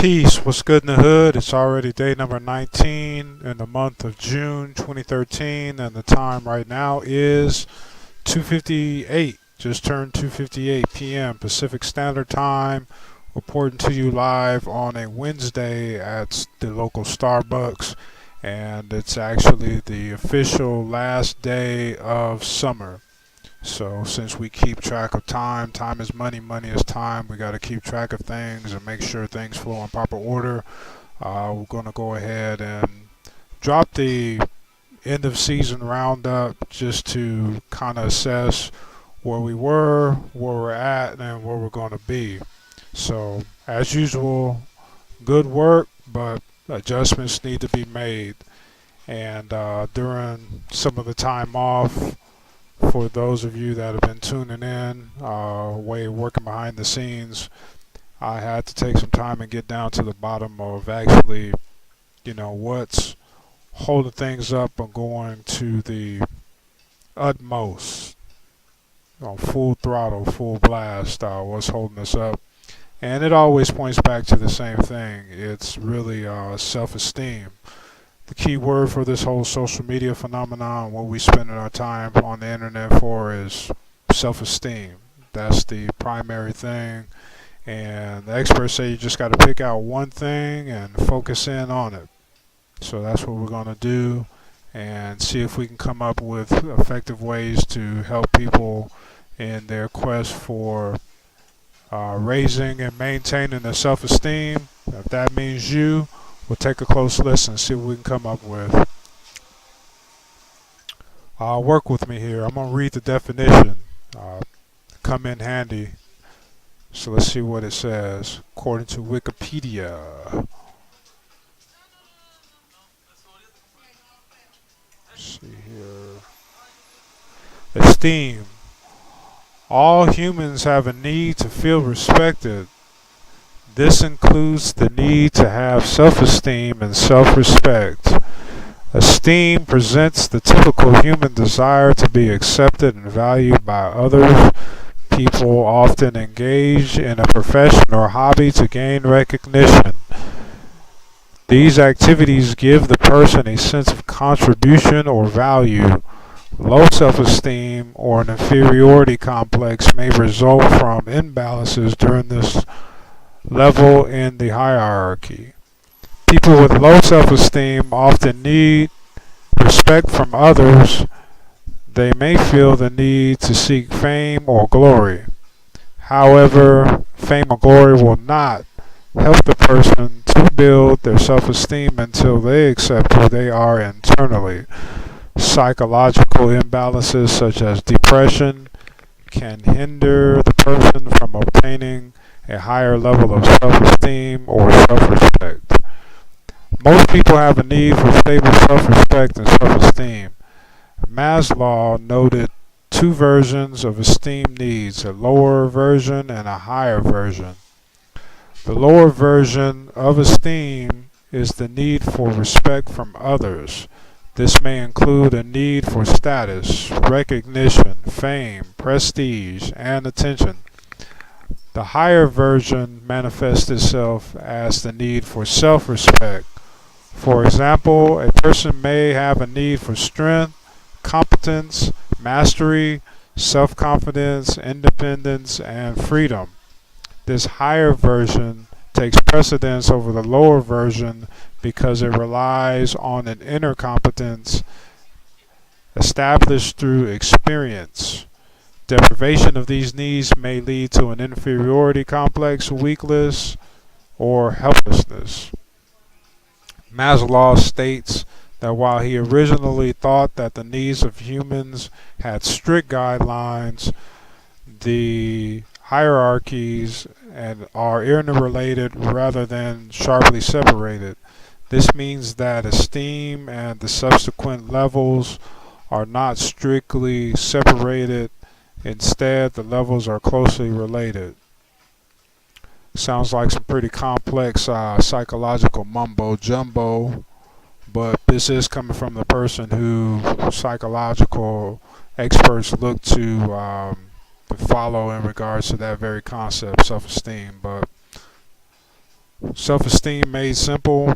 Peace. What's good in the hood? It's already day number 19 in the month of June 2013, and the time right now is 2:58. Just turned 2:58 p.m. Pacific Standard Time. Reporting to you live on a Wednesday at the local Starbucks, and it's actually the official last day of summer. So since we keep track of time, time is money, money is time. We got to keep track of things and make sure things flow in proper order. We're going to go ahead and drop the end of season roundup just to kind of assess where we were, where we're at, and where we're going to be. So as usual, good work, but adjustments need to be made. And during some of the time off, for those of you that have been tuning in, way working behind the scenes, I had to take some time and get down to the bottom of actually, what's holding things up and going to the utmost, full throttle, full blast, what's holding us up. And it always points back to the same thing. It's really self-esteem. The key word for this whole social media phenomenon, what we spending our time on the internet for, is self-esteem. That's the primary thing. And the experts say you just got to pick out one thing and focus in on it. So that's what we're going to do, and see if we can come up with effective ways to help people in their quest for raising and maintaining their self-esteem. If that means you, we'll take a close listen and see what we can come up with. Work with me here. I'm going to read the definition. Come in handy. So let's see what it says. According to Wikipedia. Let's see here. Esteem. All humans have a need to feel respected. This includes the need to have self-esteem and self-respect. Esteem presents the typical human desire to be accepted and valued by others. People often engage in a profession or hobby to gain recognition. These activities give the person a sense of contribution or value. Low self-esteem or an inferiority complex may result from imbalances during this level in the hierarchy. People with low self-esteem often need respect from others. They may feel the need to seek fame or glory. However, fame or glory will not help the person to build their self-esteem until they accept who they are internally. Psychological imbalances such as depression can hinder the person from obtaining a higher level of self-esteem or self-respect. Most people have a need for stable self-respect and self-esteem. Maslow noted two versions of esteem needs, a lower version and a higher version. The lower version of esteem is the need for respect from others. This may include a need for status, recognition, fame, prestige, and attention. The higher version manifests itself as the need for self-respect. For example, a person may have a need for strength, competence, mastery, self-confidence, independence, and freedom. This higher version takes precedence over the lower version because it relies on an inner competence established through experience. Deprivation of these needs may lead to an inferiority complex, weakness, or helplessness. Maslow states that while he originally thought that the needs of humans had strict guidelines, the hierarchies and are interrelated rather than sharply separated. This means that esteem and the subsequent levels are not strictly separated. Instead, the levels are closely related. Sounds like some pretty complex psychological mumbo jumbo, but this is coming from the person who psychological experts look to follow in regards to that very concept, self-esteem. But Self-esteem made simple.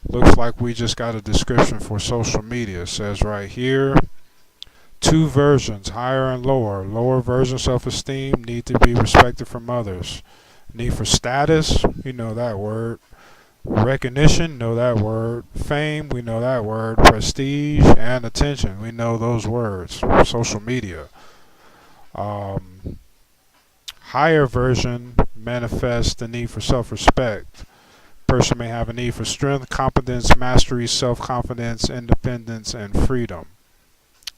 Looks like we just got a description for social media. It says right here, two versions, higher and lower. Lower version self-esteem need to be respected from others. Need for status, you know that word. Recognition, know that word. Fame, we know that word. Prestige and attention, we know those words. Social media. Um, Higher version manifests the need for self-respect. Person may have a need for strength, competence, mastery, self-confidence, independence, and freedom.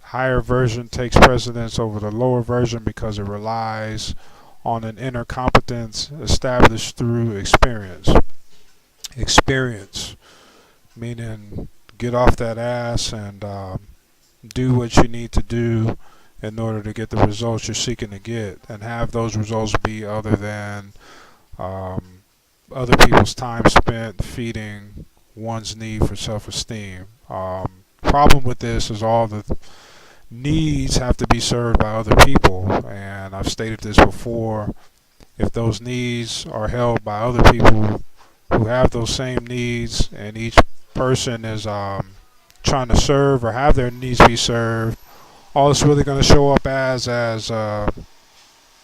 Higher version takes precedence over the lower version because it relies on an inner competence established through experience. Experience, meaning get off that ass and do what you need to do in order to get the results you're seeking to get, and have those results be other than um, other people's time spent feeding one's need for self-esteem. Problem with this is all the needs have to be served by other people, and I've stated this before. If those needs are held by other people who have those same needs, and each person is trying to serve or have their needs be served, all it's really going to show up as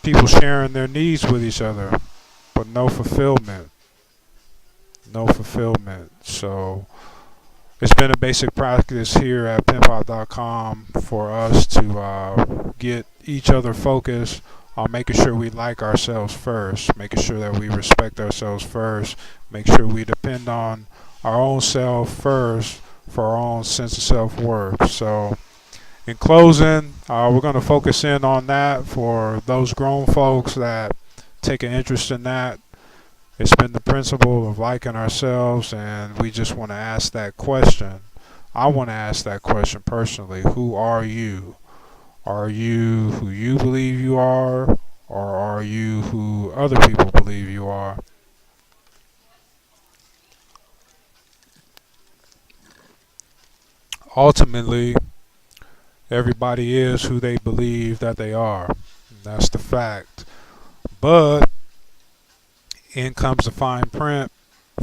people sharing their needs with each other, but no fulfillment. No fulfillment. So it's been a basic practice here at pimpop.com for us to get each other focused on making sure we like ourselves first, making sure that we respect ourselves first, make sure we depend on our own self first for our own sense of self-worth. So in closing, we're going to focus in on that for those grown folks that take an interest in that. It's been the principle of liking ourselves, and we just want to ask that question. I want to ask that question personally. Who are you? Are you who you believe you are, or are you who other people believe you are? Ultimately, everybody is who they believe that they are. That's the fact. But in comes the fine print.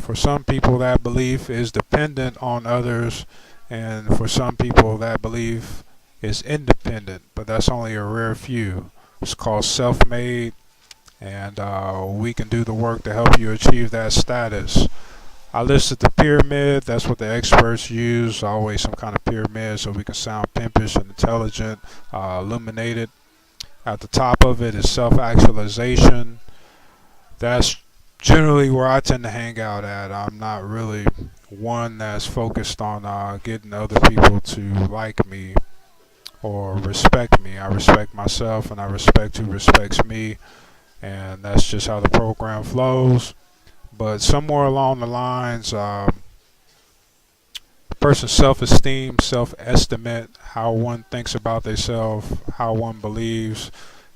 For some people, that belief is dependent on others, and for some people, that belief is independent, but that's only a rare few. It's called self-made, and we can do the work to help you achieve that status. I listed the pyramid. That's what the experts use. Always some kind of pyramid so we can sound pimpish and intelligent, illuminated. At the top of it is self-actualization. That's generally where I tend to hang out at. I'm not really one that's focused on getting other people to like me or respect me. I respect myself, and I respect who respects me, and that's just how the program flows. But somewhere along the lines, person's self-esteem, self-estimate, how one thinks about themselves, how one believes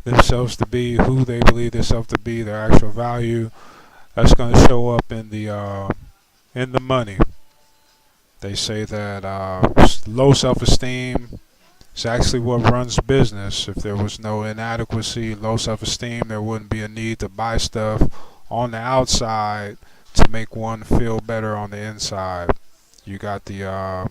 themselves to be, who they believe themselves to be, their actual value, that's going to show up in the money. They say that low self-esteem is actually what runs business. If there was no inadequacy, low self-esteem, there wouldn't be a need to buy stuff on the outside to make one feel better on the inside. You got the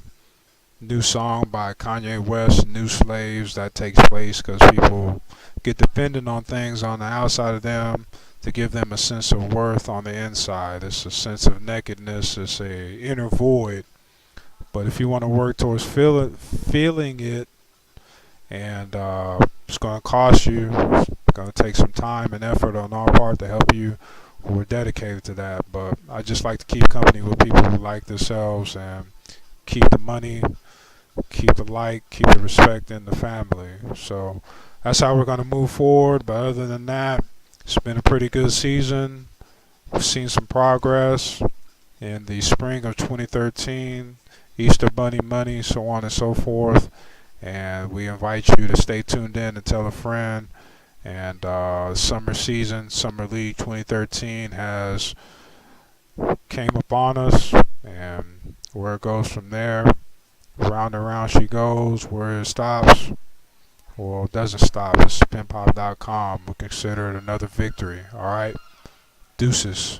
new song by Kanye West, New Slaves, that takes place because people get dependent on things on the outside of them to give them a sense of worth on the inside. It's a sense of nakedness. It's a inner void. But if you want to work towards feeling it, and it's going to cost you, it's going to take some time and effort on our part to help you. We're dedicated to that. But I just like to keep company with people who like themselves and keep the money, keep the like, keep the respect in the family. So that's how we're going to move forward. But other than that, it's been a pretty good season. We've seen some progress in the spring of 2013, Easter Bunny money, so on and so forth. And we invite you to stay tuned in and tell a friend. And summer season, Summer League 2013 has came upon us, and where it goes from there, round and round she goes. Where it stops, well, it doesn't stop. It's pimpop.com. We consider it another victory. All right, deuces.